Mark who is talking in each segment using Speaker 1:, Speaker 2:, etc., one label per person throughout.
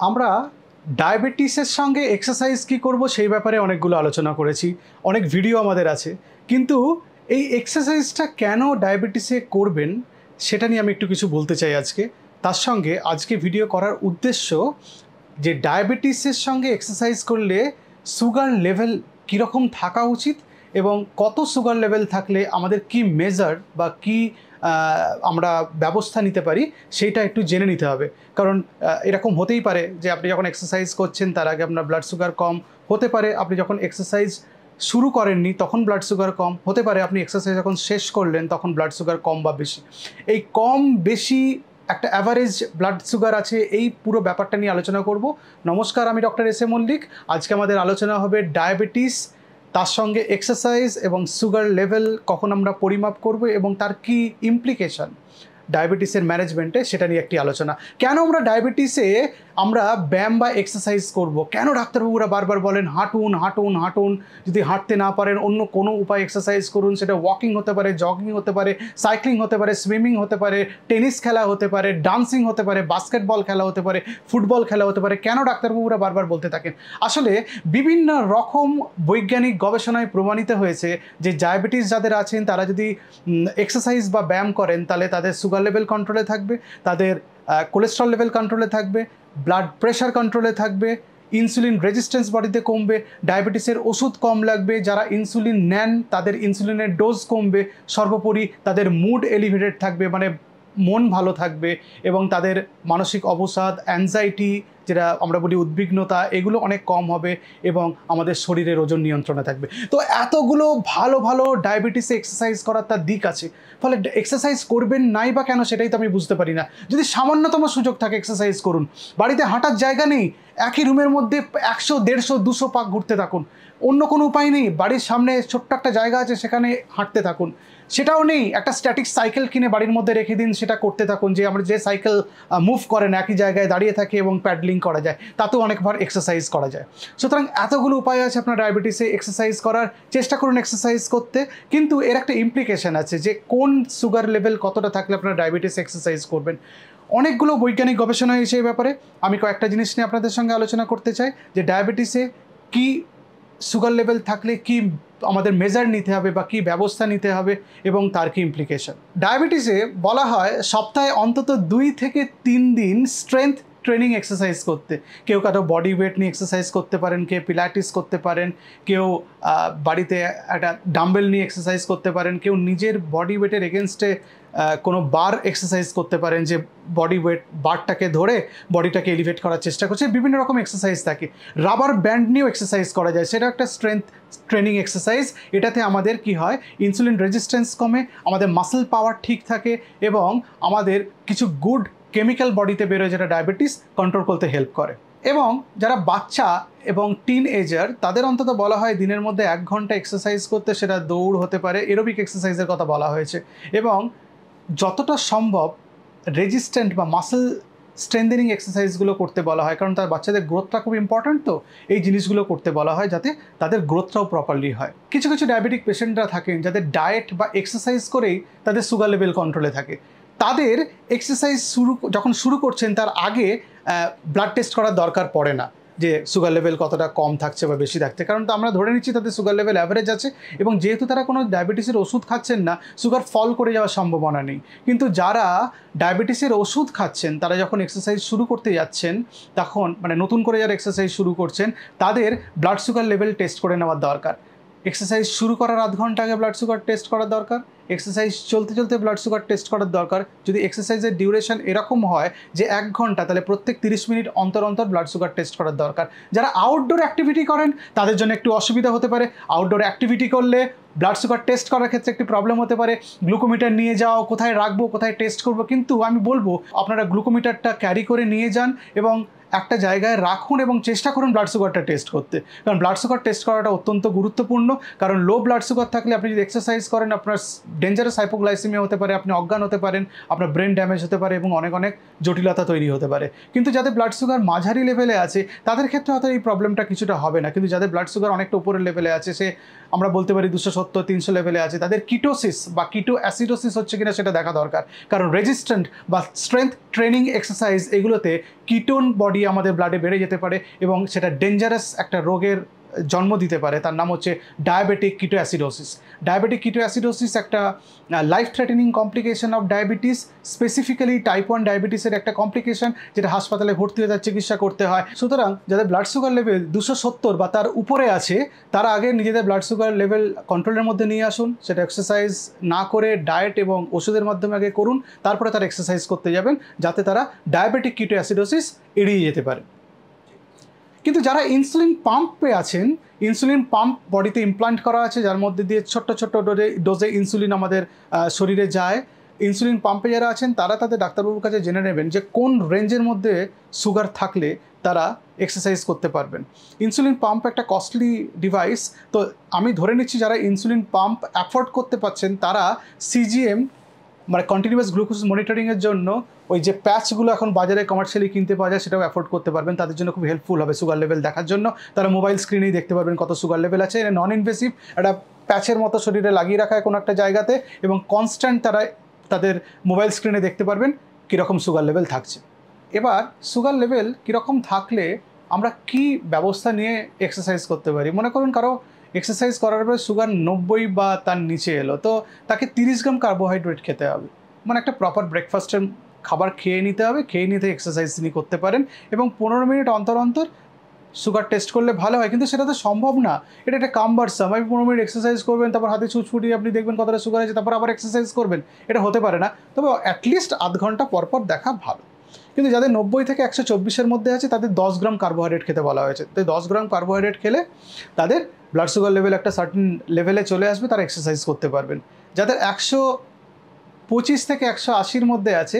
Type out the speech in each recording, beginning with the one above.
Speaker 1: আমরা ডায়াবেটিসের সঙ্গে এক্সারসাইজ কী করব সেই ব্যাপারে অনেকগুলো আলোচনা করেছি, অনেক ভিডিও আমাদের আছে, কিন্তু এই এক্সারসাইজটা কেন ডায়াবেটিসে করবেন সেটা নিয়ে আমি একটু কিছু বলতে চাই আজকে। তার সঙ্গে আজকে ভিডিও করার উদ্দেশ্য যে ডায়াবেটিসের সঙ্গে এক্সারসাইজ করলে সুগার লেভেল কীরকম থাকা উচিত এবং কত সুগার লেভেল থাকলে আমাদের কি মেজার বা কি আমরা ব্যবস্থা নিতে পারি সেইটা একটু জেনে নিতে হবে। কারণ এরকম হতেই পারে যে আপনি যখন এক্সারসাইজ করছেন তার আগে আপনার ব্লাড সুগার কম হতে পারে, আপনি যখন এক্সারসাইজ শুরু করেননি তখন ব্লাড সুগার কম হতে পারে, আপনি এক্সারসাইজ যখন শেষ করলেন তখন ব্লাড সুগার কম বা বেশি। এই কম বেশি একটা অ্যাভারেজ ব্লাড সুগার আছে, এই পুরো ব্যাপারটা নিয়ে আলোচনা করব। নমস্কার, আমি ডক্টর এস এ মল্লিক। আজকে আমাদের আলোচনা হবে ডায়াবেটিস, তার সঙ্গে এক্সারসাইজ এবং সুগার লেভেল কখন আমরা পরিমাপ করব এবং তার কি ইমপ্লিকেশন ডায়াবেটিসের ম্যানেজমেন্টে, সেটা নিয়ে একটি আলোচনা। কেন আমরা ডায়াবেটিসে আমরা ব্যায়াম বা এক্সারসাইজ করব? কেন ডাক্তারবাবুরা বারবার বলেন হাঁটুন হাঁটুন হাঁটুন, যদি হাঁটতে না পারেন অন্য কোনো উপায় এক্সারসাইজ করুন, সেটা ওয়াকিং হতে পারে, জগিং হতে পারে, সাইক্লিং হতে পারে, সুইমিং হতে পারে, টেনিস খেলা হতে পারে, ডান্সিং হতে পারে, বাস্কেটবল খেলা হতে পারে, ফুটবল খেলা হতে পারে। কেন ডাক্তারবাবুরা বারবার বলতে থাকেন? আসলে বিভিন্ন রকম বৈজ্ঞানিক গবেষণায় প্রমাণিত হয়েছে যে ডায়াবেটিস যাদের আছেন তারা যদি এক্সারসাইজ বা ব্যায়াম করেন তাহলে তাদের সুগার লেভেল কন্ট্রোলে থাকবে, তাদের কোলেস্ট্রল লেভেল কন্ট্রোলে থাকবে, ব্লাড প্রেশার কন্ট্রোলে থাকবে, ইনসুলিন রেজিস্ট্যান্স বডিতে কমবে, ডায়াবেটিসের ওষুধ কম লাগবে, যারা ইনসুলিন নেন তাদের ইনসুলিনের ডোজ কমবে, সর্বোপরি তাদের মুড এলিভেটেড থাকবে, মানে মন ভালো থাকবে এবং তাদের মানসিক অবসাদ, অ্যাংজাইটি যেটা আমরা বলি উদ্বিগ্নতা, এগুলো অনেক কম হবে এবং আমাদের শরীরের ওজন নিয়ন্ত্রণে থাকবে। তো এতগুলো ভালো ভালো ডায়াবেটিসে এক্সারসাইজ করার তার দিক আছে, ফলে এক্সারসাইজ করবেন নাই বা কেন সেটাই তো আমি বুঝতে পারি না। যদি সামান্যতম সুযোগ থাকে এক্সারসাইজ করুন, বাড়িতে হাঁটার জায়গা নেই, একই রুমের মধ্যে 100, 150, 200 পাক ঘুরতে থাকুন, অন্য কোনো উপায় নেই, বাড়ির সামনে ছোট্ট একটা জায়গা আছে সেখানে হাঁটতে থাকুন, সেটাও নেই, একটা স্ট্যাটিক সাইকেল কিনে বাড়ির মধ্যে রেখে দিন, সেটা করতে থাকুন, যে আমরা যে সাইকেল মুভ করেন একই জায়গায় দাঁড়িয়ে থাকে এবং প্যাডলিং করা যায়, তাতেও অনেকবার এক্সারসাইজ করা যায়। সুতরাং এতগুলো উপায় আছে আপনার ডায়াবেটিসে এক্সারসাইজ করার, চেষ্টা করুন এক্সারসাইজ করতে, কিন্তু এর একটা ইমপ্লিকেশন আছে যে কোন সুগার লেভেল কতটা থাকলে আপনার ডায়াবেটিস এক্সারসাইজ করবেন। অনেকগুলো বৈজ্ঞানিক গবেষণা হয়েছে এই ব্যাপারে। আমি কয়েকটা জিনিস নিয়ে আপনাদের সঙ্গে আলোচনা করতে চাই যে ডায়াবেটিসে কি সুগার লেভেল থাকলে কি আমাদের মেজার নিতে হবে বা কী ব্যবস্থা নিতে হবে এবং তার কি ইমপ্লিকেশন। ডায়াবেটিসে বলা হয় সপ্তাহে অন্তত 2 থেকে 3 দিন স্ট্রেংথ ট্রেনিং এক্সারসাইজ করতে। কেউ কারো বডি ওয়েট নিয়ে এক্সারসাইজ করতে পারেন, কেউ পিলাটিস করতে পারেন, কেউ বাড়িতে একটা ডাম্বেল নিয়ে এক্সারসাইজ করতে পারেন, কেউ নিজের বডি ওয়েটের এগেনস্টে কোনো বার এক্সারসাইজ করতে পারেন, যে বডি ওয়েট বারটাকে ধরে বডিটাকে এলিভেট করার চেষ্টা করছে। বিভিন্ন রকম এক্সারসাইজ থাকে। রাবার ব্যান্ড নিয়েও এক্সারসাইজ করা যায়, সেটা একটা স্ট্রেংথ ট্রেনিং এক্সারসাইজ। এটাতে আমাদের কি হয়, ইনসুলিন রেজিস্ট্যান্স কমে, আমাদের মাসল পাওয়ার ঠিক থাকে এবং আমাদের কিছু গুড কেমিক্যাল বডিতে বেরোয় যেটা ডায়াবেটিস কন্ট্রোল করতে হেল্প করে। এবং যারা বাচ্চা এবং টিন এজার তাদের অন্তত বলা হয় দিনের মধ্যে 1 ঘন্টা এক্সারসাইজ করতে, সেটা দৌড় হতে পারে, এরোবিক এক্সারসাইজের কথা বলা হয়েছে। এবং যতটা সম্ভব রেজিস্ট্যান্ট বা মাসল স্ট্রেংথেনিং এক্সারসাইজগুলো করতে বলা হয়, কারণ তার বাচ্চাদের গ্রোথটা খুব ইম্পর্ট্যান্ট, তো এই জিনিসগুলো করতে বলা হয় যাতে তাদের গ্রোথটাও প্রপারলি হয়। কিছু কিছু ডায়াবেটিক পেশেন্টরা থাকেন যাদের ডায়েট বা এক্সারসাইজ করেই তাদের সুগার লেভেল কন্ট্রোলে থাকে। তাদের এক্সারসাইজ যখন শুরু করছেন তার আগে ব্লাড টেস্ট করার দরকার পড়ে না যে সুগার লেভেল কতটা কম থাকছে বা বেশি থাকছে, কারণ তো আমরা ধরে নিচ্ছি তাদের সুগার লেভেল অ্যাভারেজ আছে এবং যেহেতু তারা কোনো ডায়াবেটিসের ওষুধ খাচ্ছেন না, সুগার ফল করে যাওয়ার সম্ভাবনা নেই। কিন্তু যারা ডায়াবেটিসের ওষুধ খাচ্ছেন তারা যখন এক্সারসাইজ শুরু করতে যাচ্ছেন, তখন মানে নতুন করে যারা এক্সারসাইজ শুরু করছেন তাদের ব্লাড সুগার লেভেল টেস্ট করে নেওয়ার দরকার। এক্সারসাইজ শুরু করার আধ ঘন্টা আগে ব্লাড সুগার টেস্ট করার দরকার, এক্সারসাইজ চলতে চলতে ব্লাড সুগার টেস্ট করার দরকার। যদি এক্সারসাইজের ডিউরেশন এরকম হয় যে 1 ঘন্টা, তাহলে প্রত্যেক 30 মিনিট অন্তর অন্তর ব্লাড সুগার টেস্ট করার দরকার। যারা আউটডোর অ্যাক্টিভিটি করেন তাদের জন্য একটু অসুবিধা হতে পারে। আউটডোর অ্যাক্টিভিটি করলে ব্লাড সুগার টেস্ট করার ক্ষেত্রে একটি প্রবলেম হতে পারে, গ্লুকোমিটার নিয়ে যাও, কোথায় রাখবো, কোথায় টেস্ট করবো। কিন্তু আমি বলবো আপনারা গ্লুকোমিটারটা ক্যারি করে নিয়ে যান এবং একটা জায়গায় রাখুন এবং চেষ্টা করুন ব্লাড সুগারটা টেস্ট করতে, কারণ ব্লাড সুগার টেস্ট করাটা অত্যন্ত গুরুত্বপূর্ণ। কারণ লো ব্লাড সুগার থাকলে আপনি যদি এক্সারসাইজ করেন আপনার ডেঞ্জারাস হাইপোগ্লাইসেমিয়া হতে পারে, আপনি অজ্ঞান হতে পারেন, আপনার ব্রেন ড্যামেজ হতে পারে এবং অনেক অনেক জটিলতা তৈরি হতে পারে। কিন্তু যাদের ব্লাড সুগার মাঝারি লেভেলে আছে তাদের ক্ষেত্রে হয়তো এই প্রবলেমটা কিছুটা হবে না, কিন্তু যাদের ব্লাড সুগার অনেকটা উপরের লেভেলে আছে, সে আমরা বলতে পারি 270, 300 লেভেলে আছে, তাদের কিটোসিস বা কিটো অ্যাসিডোসিস হচ্ছে কিনা সেটা দেখা দরকার। কারণ রেজিস্ট্যান্ট বা স্ট্রেংথ ট্রেনিং এক্সারসাইজ এগুলোতে কিটোন বডি আমাদের ব্লাডে বেড়ে যেতে পারে এবং সেটা ডেঞ্জারাস একটা রোগের জন্ম দিতে পারে। তার নাম হচ্ছে ডায়াবেটিক কিটোঅ্যাসিডোসিস। ডায়াবেটিক কিটোঅ্যাসিডোসিস একটা life threatening complication of diabetes, specifically type 1 ডায়াবেটিসের একটা কমপ্লিকেশন, যেটা হাসপাতালে ভর্তি হয়ে তার চিকিৎসা করতে হয়। সুতরাং যাদের ব্লাড সুগার লেভেল 270 বা তার উপরে আছে, তারা আগে নিজেদের ব্লাড সুগার লেভেল কন্ট্রোলের মধ্যে নিয়ে আসুন। সেটা এক্সারসাইজ না করে ডায়েট এবং ওষুধের মাধ্যমে আগে করুন, তারপরে তারা এক্সারসাইজ করতে যাবেন, যাতে তারা ডায়াবেটিক কিটোঅ্যাসিডোসিস এড়িয়ে যেতে পারে। কিন্তু যারা ইনসুলিন পাম্পে আছেন, ইনসুলিন পাম্প বডিতে ইমপ্লান্ট করা আছে, যার মধ্যে দিয়ে ছোট্ট ছোট্ট ডোজে ইনসুলিন আমাদের শরীরে যায়, ইনসুলিন পাম্পে যারা আছেন তারা তাদের ডাক্তারবাবুর কাছে জেনে নেবেন যে কোন রেঞ্জের মধ্যে সুগার থাকলে তারা এক্সারসাইজ করতে পারবেন। ইনসুলিন পাম্প একটা কস্টলি ডিভাইস, তো আমি ধরে নিচ্ছি যারা ইনসুলিন পাম্প অ্যাফোর্ড করতে পারছেন তারা সিজিএম মানে কন্টিনিউয়াস গ্লুকোজ মনিটরিংয়ের জন্য ওই যে প্যাচগুলো এখন বাজারে কমার্শিয়ালি কিনতে পাওয়া যায় সেটাও অ্যাফোর্ড করতে পারবেন। তাদের জন্য খুব হেল্পফুল হবে সুগার লেভেল দেখার জন্য। তারা মোবাইল স্ক্রিনেই দেখতে পারবেন কত সুগার লেভেল আছে। এটা নন ইনভেসিভ, একটা প্যাচের মতো শরীরে লাগিয়ে রাখা হয় কোনো একটা জায়গাতে, এবং কনস্ট্যান্ট তারা তাদের মোবাইল স্ক্রিনে দেখতে পারবেন কীরকম সুগার লেভেল থাকছে। এবার সুগার লেভেল কীরকম থাকলে আমরা কি ব্যবস্থা নিয়ে এক্সারসাইজ করতে পারি। মনে করুন কারো এক্সারসাইজ করার পরে সুগার 90 বা তার নিচে এলো, তো তাকে 30 গ্রাম কার্বোহাইড্রেট খেতে হবে, মানে একটা প্রপার ব্রেকফাস্টের খাবার খেয়ে নিতে হবে। খেয়ে নিতে এক্সারসাইজ তিনি করতে পারেন এবং 15 মিনিট অন্তর অন্তর সুগার টেস্ট করলে ভালো হয়। কিন্তু সেটা তো সম্ভব না, এটা একটা কাম্বারসাম। আপনি 15 মিনিট এক্সারসাইজ করবেন, তারপর হাতে ছুঁচ ফুটিয়ে আপনি দেখবেন কতটা সুগার আছে, তারপর আবার এক্সারসাইজ করবেন, এটা হতে পারে না। তবে অ্যাটলিস্ট আধ ঘন্টা পরপর দেখা ভালো। কিন্তু যাদের 90 থেকে 124-এর মধ্যে আছে তাদের 10 গ্রাম কার্বোহাইড্রেট খেতে বলা হয়েছে। তো 10 গ্রাম কার্বোহাইড্রেট খেলে তাদের ব্লাড সুগার লেভেল একটা সার্টেন লেভেলে চলে আসবে, তারা এক্সারসাইজ করতে পারবেন। যাদের 125 থেকে 180-এর মধ্যে আছে,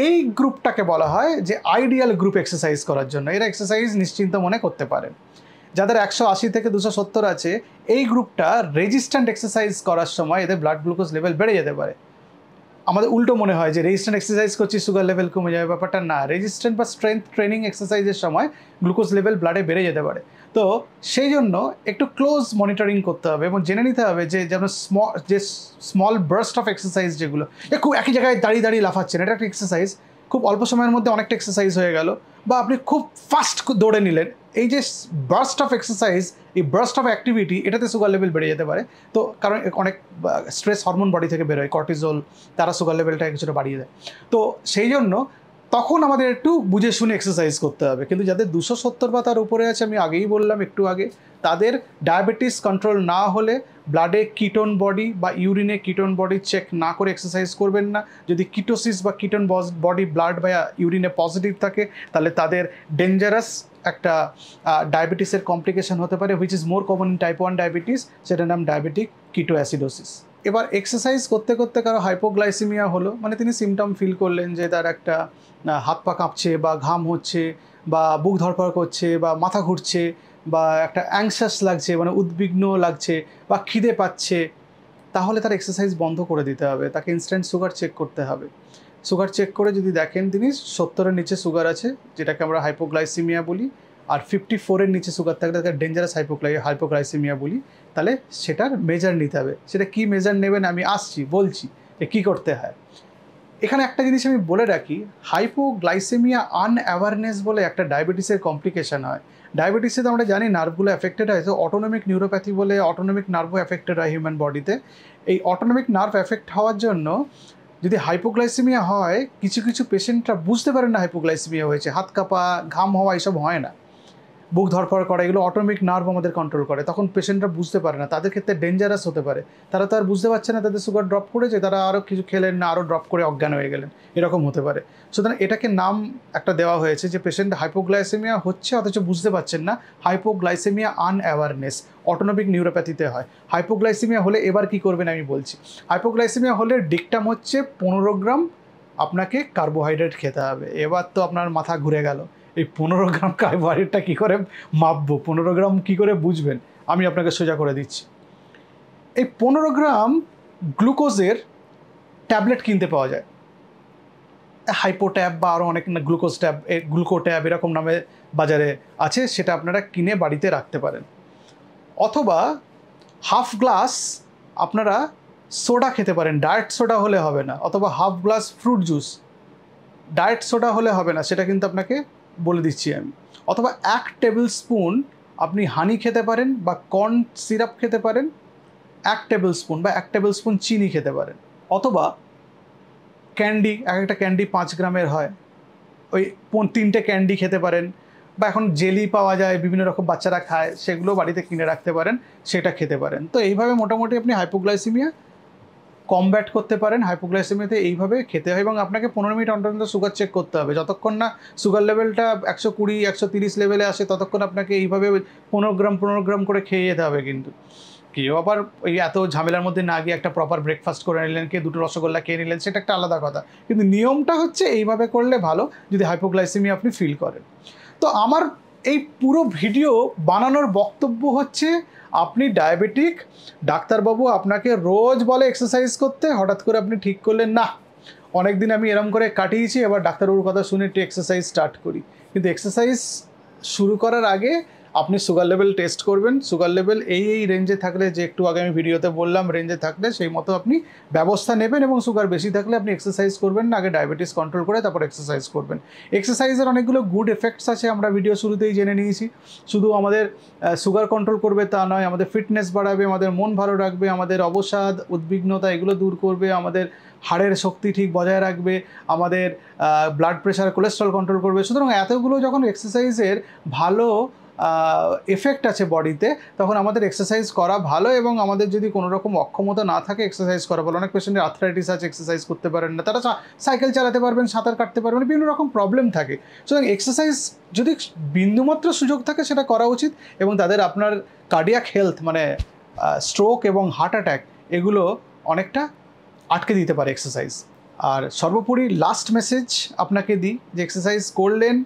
Speaker 1: এই গ্রুপটাকে বলা হয় যে আইডিয়াল গ্রুপ এক্সারসাইজ করার জন্য। এরা এক্সারসাইজ নিশ্চিন্ত মনে করতে পারেন। যাদের 180 থেকে 270 আছে, এই গ্রুপটা রেজিস্ট্যান্ট এক্সারসাইজ করার সময় এদের ব্লাড গ্লুকোজ লেভেল বেড়ে যেতে পারে। আমাদের উল্টো মনে হয় যে রেজিস্ট্যান্ট এক্সারসাইজ করছি সুগার লেভেল কমে যাবে, ব্যাপারটা না। রেজিস্ট্যান্ট বা স্ট্রেংথ ট্রেনিং এক্সারসাইজের সময় গ্লুকোজ লেভেল ব্লাডে বেড়ে যেতে পারে। তো সেই জন্য একটু ক্লোজ মনিটরিং করতে হবে এবং জেনে নিতে হবে যে যেমন স্মল বার্স্ট অফ এক্সারসাইজ, যেগুলো খুব একই জায়গায় দাঁড়িয়ে দাঁড়িয়ে লাফাচ্ছেন, এটা একটা এক্সারসাইজ, খুব অল্প সময়ের মধ্যে অনেকটা এক্সারসাইজ হয়ে গেল। বা আপনি খুব ফাস্ট দৌড়ে নিলেন, এই যে বার্স্ট অফ এক্সারসাইজ, এই বার্স্ট অফ অ্যাক্টিভিটি, এটাতে সুগার লেভেল বেড়ে যেতে পারে। তো কারণ অনেক স্ট্রেস হরমোন বডি থেকে বেরোয়, কর্টিজল, তারা সুগার লেভেলটা কিছুটা বাড়িয়ে দেয়। তো সেই জন্য তখন আমাদের একটু বুঝে শুনে এক্সারসাইজ করতে হবে। কিন্তু যাদের 270 বা তার উপরে আছে, আমি আগেই বললাম একটু আগে, তাদের ডায়াবেটিস কন্ট্রোল না হলে ব্লাডে কিটোন বডি বা ইউরিনে কিটোন বডি চেক না করে এক্সারসাইজ করবেন না। যদি কিটোসিস বা কিটোন বডি ব্লাড বা ইউরিনে পজিটিভ থাকে, তাহলে তাদের ডেঞ্জারাস একটা ডায়াবেটিসের কমপ্লিকেশন হতে পারে, which is more common in type 1 diabetes, সেটার নাম ডায়াবেটিক কিটোঅ্যাসিডোসিস। এবার এক্সারসাইজ করতে করতে কারো হাইপোগ্লাইসেমিয়া হলো, মানে তিনি সিমটম ফিল করলেন যে তার একটা হাত পা কাঁপছে বা ঘাম হচ্ছে বা বুক ধড়ফড় করছে বা মাথা ঘুরছে বা একটা অ্যাংশাস লাগছে, মানে উদ্বিগ্ন লাগছে বা খিদে পাচ্ছে, তাহলে তার এক্সারসাইজ বন্ধ করে দিতে হবে। তাকে ইনস্ট্যান্ট সুগার চেক করতে হবে। সুগার চেক করে যদি দেখেন তিনি 70-এর নিচে সুগার আছে, যেটাকে আমরা হাইপোগ্লাইসেমিয়া বলি, আর 54-এর নিচে সুগার থাকলে তাকে ডেঞ্জারাস হাইপোগ্লাইসেমিয়া বলি, তাহলে সেটার মেজার নিতে হবে। সেটা কি মেজার নেবেন আমি বলছি যে কী করতে হয়। এখানে একটা জিনিস আমি বলে রাখি, হাইপোগ্লাইসেমিয়া আনঅ্যাওয়ারনেস বলে একটা ডায়াবেটিসের কমপ্লিকেশন হয়। ডায়াবেটিসে তো আমরা জানি নার্ভগুলো অ্যাফেক্টেড হয়, তো অটোনমিক নিউরোপ্যাথি বলে অটোনমিক নার্ভও অ্যাফেক্টেড হয় হিউম্যান বডিতে। এই অটোনমিক নার্ভ অ্যাফেক্ট হওয়ার জন্য যদি হাইপোগ্লাইসেমিয়া হয়, কিছু কিছু পেশেন্টরা বুঝতে পারেন না হাইপোগ্লাইসেমিয়া হয়েছে, হাত কাঁপা, ঘাম হওয়া, এসব হয় না, বুক ধড়ফড় করা, এগুলো অটোনমিক নার্ভ আমাদের কন্ট্রোল করে। তখন পেশেন্টরা বুঝতে পারে না, তাদের ক্ষেত্রে ডেঞ্জারাস হতে পারে। তারা তো আর বুঝতে পারছে না তাদের সুগার ড্রপ করেছে, তারা আরও কিছু খেলেন না, আরও ড্রপ করে অজ্ঞান হয়ে গেলেন, এরকম হতে পারে। সুতরাং এটাকে নাম একটা দেওয়া হয়েছে যে পেশেন্ট হাইপোগ্লাইসেমিয়া হচ্ছে অথচ বুঝতে পারছেন না, হাইপোগ্লাইসেমিয়া আনঅ্যাওয়ারনেস, অটোনমিক নিউরোপ্যাথিতে হয়। হাইপোগ্লাইসেমিয়া হলে এবার কি করবেন আমি বলছি। হাইপোগ্লাইসেমিয়া হলে ডিকটাম হচ্ছে 15 গ্রাম আপনাকে কার্বোহাইড্রেট খেতে হবে। এবার তো আপনার মাথা ঘুরে গেল, এই 15 গ্রাম কার্বোহাইড্রেটটা কী করে মাপবো, 15 গ্রাম কী করে বুঝবেন, আমি আপনাকে সোজা করে দিচ্ছি। এই 15 গ্রাম গ্লুকোজের ট্যাবলেট কিনতে পাওয়া যায়, হাইপো ট্যাব বা আরও অনেক গ্লুকোজ ট্যাব, গ্লুকো ট্যাব এরকম নামে বাজারে আছে, সেটা আপনারা কিনে বাড়িতে রাখতে পারেন। অথবা হাফ গ্লাস আপনারা সোডা খেতে পারেন, ডায়েট সোডা হলে হবে না, অথবা half glass fruit juice, diet soda হলে হবে না, সেটা কিন্তু আপনাকে বলে দিচ্ছি আমি। অথবা 1 টেবিল স্পুন আপনি হানি খেতে পারেন বা কর্ন সিরাপ খেতে পারেন, 1 টেবিল স্পুন বা 1 টেবিল স্পুন চিনি খেতে পারেন। অথবা ক্যান্ডি, একটা ক্যান্ডি 5 গ্রামের হয়, ওই 3টে ক্যান্ডি খেতে পারেন। বা এখন জেলি পাওয়া যায়, বিভিন্ন রকম বাচ্চারা খায়, সেগুলো বাড়িতে কিনে রাখতে পারেন, সেটা খেতে পারেন। তো এইভাবে মোটামুটি আপনি হাইপোগ্লাইসেমিয়া কমব্যাট করতে পারেন। হাইপোগ্লাইসেমিয়াতে এইভাবে খেতে হয় এবং আপনাকে 15 মিনিট অন্তর অন্তর সুগার চেক করতে হবে। যতক্ষণ না সুগার লেভেলটা 120 130 লেভেলে আসে ততক্ষণ আপনাকে এইভাবে 15 গ্রাম করে খেয়ে যেতে হবে। কিন্তু কেউ আবার ওই এত ঝামেলার মধ্যে না গিয়ে একটা প্রপার ব্রেকফাস্ট করে নিলেন, কে 2টো রসগোল্লা খেয়ে নিলেন, সেটা একটা আলাদা কথা। কিন্তু নিয়মটা হচ্ছে এইভাবে করলে ভালো যদি হাইপোগ্লাইসেমিয়া আপনি ফিল করেন। তো আমার এই পুরো ভিডিও বানানোর বক্তব্য হচ্ছে, আপনি ডায়াবেটিক, ডাক্তারবাবু আপনাকে রোজ বলে এক্সারসাইজ করতে, হঠাৎ করে আপনি ঠিক করলেন না অনেক দিন আমি এরম করে কাটিয়েছি, এবার ডাক্তারবাবুর কথা শুনে একটু এক্সারসাইজ স্টার্ট করি। কিন্তু এক্সারসাইজ শুরু করার আগে আপনি সুগার লেভেল টেস্ট করবেন। সুগার লেভেল এই রেঞ্জে থাকলে, যে একটু আগে আমি ভিডিওতে বললাম রেঞ্জে থাকলে, সেই মতো আপনি ব্যবস্থা নেবেন। এবং সুগার বেশি থাকলে আপনি এক্সারসাইজ করবেন না, আগে ডায়াবেটিস কন্ট্রোল করে তারপর এক্সারসাইজ করবেন। এক্সারসাইজের অনেকগুলো গুড এফেক্টস আছে, আমরা ভিডিও শুরুতেই জেনে নিয়েছি। শুধু আমাদের সুগার কন্ট্রোল করবে তা নয়, আমাদের ফিটনেস বাড়াবে, আমাদের মন ভালো রাখবে, আমাদের অবসাদ, উদ্বিগ্নতা এগুলো দূর করবে, আমাদের হাড়ের শক্তি ঠিক বজায় রাখবে, আমাদের ব্লাড প্রেশার, কোলেস্ট্রল কন্ট্রোল করবে। সুতরাং এতগুলো যখন এক্সারসাইজের ভালো এফেক্ট আছে বডিতে, তখন আমাদের এক্সারসাইজ করা ভালো। এবং আমাদের যদি কোনো রকম অক্ষমতা না থাকে, এক্সারসাইজ করা ভালো। অনেক পেশেন্টের আর্থ্রাইটিস আছে, এক্সারসাইজ করতে পারেন না, তারা সাইকেল চালাতে পারবেন, সাঁতার কাটতে পারবেন, বিভিন্ন রকম প্রবলেম থাকে। সুতরাং এক্সারসাইজ যদি বিন্দুমাত্র সুযোগ থাকে সেটা করা উচিত। এবং তাদের আপনার কার্ডিয়াক হেলথ মানে স্ট্রোক এবং হার্ট অ্যাটাক এগুলো অনেকটা আটকে দিতে পারে এক্সারসাইজ। আর সর্বোপরি লাস্ট মেসেজ আপনাকে দিই যে এক্সারসাইজ করলেন,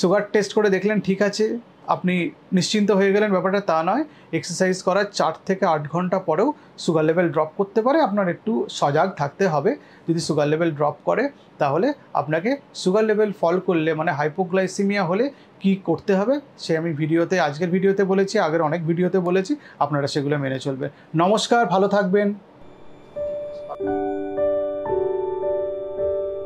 Speaker 1: সুগার টেস্ট করে দেখলেন ঠিক আছে, আপনি নিশ্চিন্ত হয়ে গেলেন, ব্যাপারটা তা নয়। এক্সারসাইজ করার 4 থেকে 8 ঘন্টা পরেও সুগার লেভেল ড্রপ করতে পারে। আপনার একটু সজাগ থাকতে হবে। যদি সুগার লেভেল ড্রপ করে তাহলে আপনাকে সুগার লেভেল ফল করলে মানে হাইপোগ্লাইসেমিয়া হলে কি করতে হবে সে আমি ভিডিওতে, আজকের ভিডিওতে বলেছি, আগের অনেক ভিডিওতে বলেছি। আপনারা সেগুলো মেনে চলবেন। নমস্কার, ভালো থাকবেন।